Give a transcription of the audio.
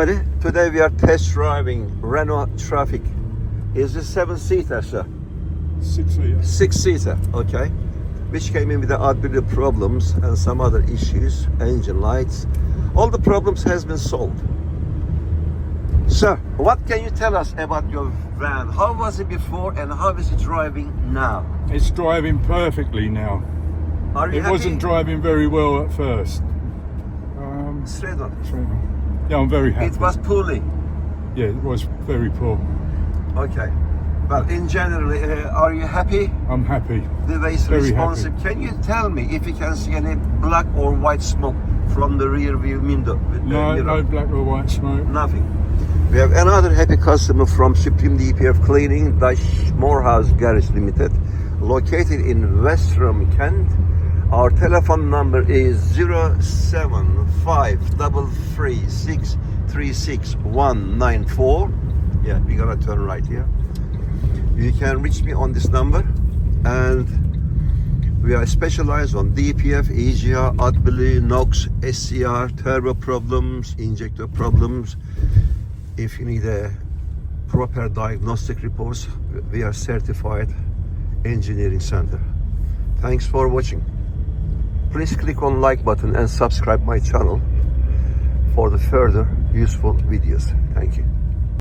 Today we are test driving Renault Trafic. Is this 7-seater, sir? 6-seater. 6-seater, okay. Which came in with the Adblue problems and some other issues, engine lights. All the problems has been solved. Sir, what can you tell us about your van? How was it before and how is it driving now? It's driving perfectly now. Are you It happy? wasn't driving very well at first. Straight on. Yeah, I'm very happy. It was poorly. Yeah, it was very poor. Okay. Well, in general, are you happy? I'm happy. The way it's Very responsive. happy. Can you tell me if you can see any black or white smoke from the rear view window? No, mirror? no black or white smoke. Nothing. We have another happy customer from Supreme DPF Cleaning, Moorhouse Garage Limited, located in Westerham, Kent. Our telephone number is 07533636194. Yeah, we're gonna turn right here. You can reach me on this number, and we are specialized on DPF, EGR, Adblue, NOx, SCR, turbo problems, injector problems. If you need a proper diagnostic reports, we are certified engineering center. Thanks for watching. Please click on like button and subscribe my channel for the further useful videos. Thank you.